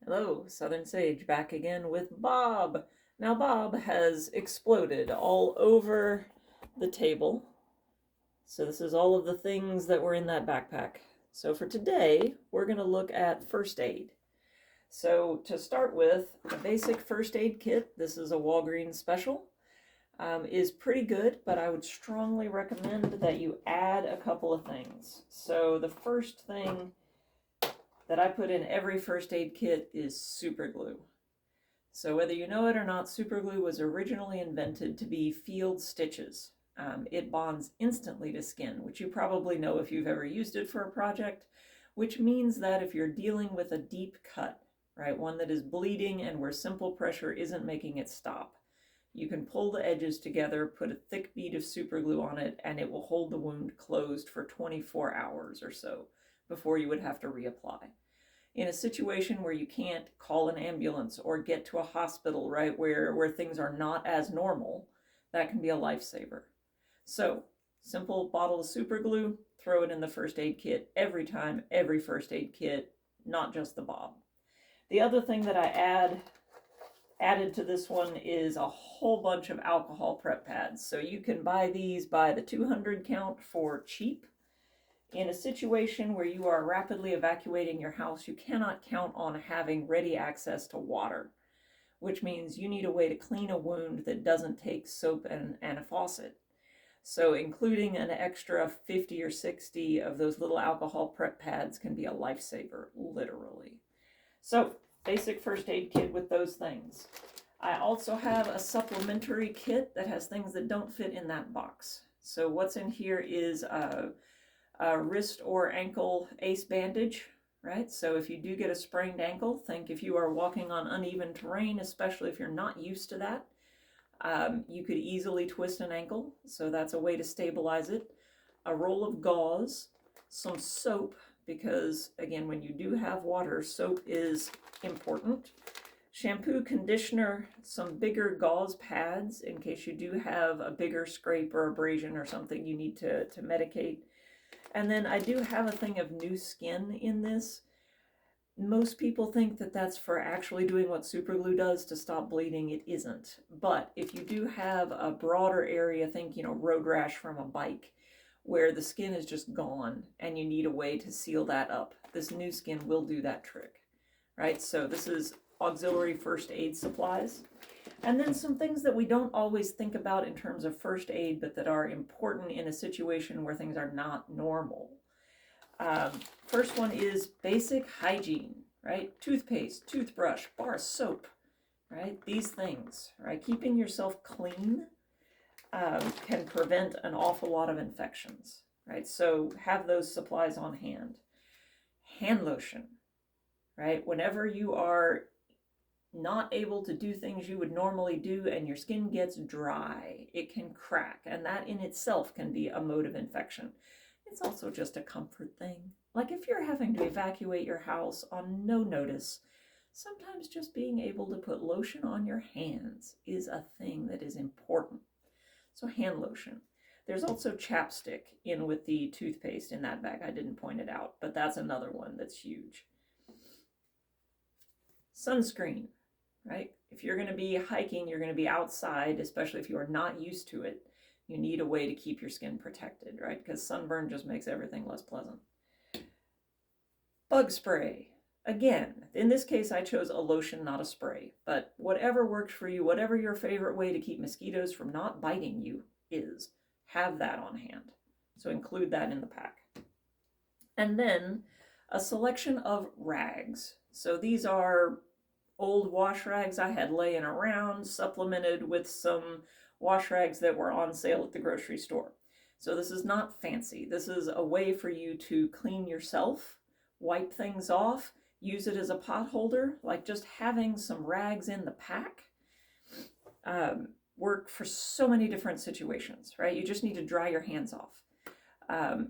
Hello, Southern Sage back again with Bob. Now, Bob has exploded all over the table. So, this is all of the things that were in that backpack. So, for today, we're going to look at first aid. So, to start with, a basic first aid kit, this is a Walgreens special, is pretty good, but I would strongly recommend that you add a couple of things. So, the first thing that I put in every first aid kit is super glue. So whether you know it or not, superglue was originally invented to be field stitches. It bonds instantly to skin, which you probably know if you've ever used it for a project, which means that if you're dealing with a deep cut, right, one that is bleeding and where simple pressure isn't making it stop, you can pull the edges together, put a thick bead of superglue on it, and it will hold the wound closed for 24 hours or so before you would have to reapply. In a situation where you can't call an ambulance or get to a hospital, right, where things are not as normal, that can be a lifesaver. So, simple bottle of super glue, throw it in the first aid kit every time, every first aid kit, not just the Bob. The other thing that I added to this one is a whole bunch of alcohol prep pads. So you can buy these by the 200 count for cheap. In a situation where you are rapidly evacuating your house, you cannot count on having ready access to water, which means you need a way to clean a wound that doesn't take soap and a faucet. So including an extra 50 or 60 of those little alcohol prep pads can be a lifesaver, literally. So basic first aid kit with those things. I also have a supplementary kit that has things that don't fit in that box. So what's in here is a wrist or ankle ace bandage, right? So if you do get a sprained ankle, think if you are walking on uneven terrain, especially if you're not used to that, you could easily twist an ankle, so that's a way to stabilize it. A roll of gauze, some soap, because again, when you do have water, soap is important. Shampoo, conditioner, some bigger gauze pads in case you do have a bigger scrape or abrasion or something you need to medicate. And then I do have a thing of new skin in this. Most people think that that's for actually doing what superglue does to stop bleeding. It isn't. But if you do have a broader area, think, road rash from a bike, where the skin is just gone and you need a way to seal that up, this new skin will do that trick, right? So this is auxiliary first aid supplies. And then some things that we don't always think about in terms of first aid, but that are important in a situation where things are not normal. First one is basic hygiene, right? Toothpaste, toothbrush, bar soap, right? These things, right? Keeping yourself clean can prevent an awful lot of infections, right? So have those supplies on hand. Hand lotion, right? Whenever you are not able to do things you would normally do and your skin gets dry, it can crack, and that in itself can be a mode of infection. It's also just a comfort thing. Like if you're having to evacuate your house on no notice, sometimes just being able to put lotion on your hands is a thing that is important. So hand lotion. There's also chapstick in with the toothpaste in that bag. I didn't point it out, but that's another one that's huge. Sunscreen, right? If you're going to be hiking, you're going to be outside, especially if you are not used to it, you need a way to keep your skin protected, right? Because sunburn just makes everything less pleasant. Bug spray. Again, in this case, I chose a lotion, not a spray, but whatever works for you, whatever your favorite way to keep mosquitoes from not biting you is, have that on hand. So include that in the pack. And then a selection of rags. So these are old wash rags I had laying around, supplemented with some wash rags that were on sale at the grocery store. So this is not fancy. This is a way for you to clean yourself, wipe things off, use it as a pot holder, like just having some rags in the pack work for so many different situations, right? You just need to dry your hands off.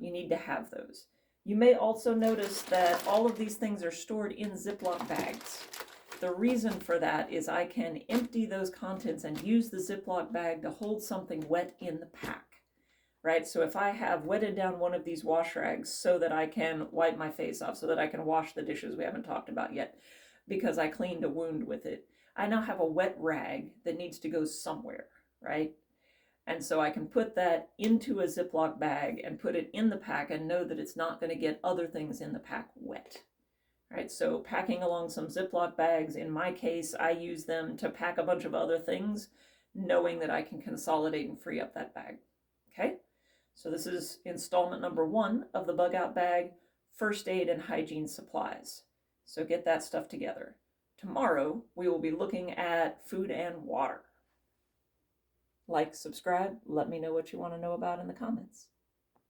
You need to have those. You may also notice that all of these things are stored in Ziploc bags. The reason for that is I can empty those contents and use the Ziploc bag to hold something wet in the pack, right? So if I have wetted down one of these wash rags so that I can wipe my face off, so that I can wash the dishes we haven't talked about yet, because I cleaned a wound with it. I now have a wet rag that needs to go somewhere, right? And so I can put that into a Ziploc bag and put it in the pack and know that it's not going to get other things in the pack wet. Right, so packing along some Ziploc bags, in my case, I use them to pack a bunch of other things, knowing that I can consolidate and free up that bag. Okay, so this is installment number 1 of the bug out bag, first aid and hygiene supplies. So get that stuff together. Tomorrow, we will be looking at food and water. Like, subscribe, let me know what you want to know about in the comments.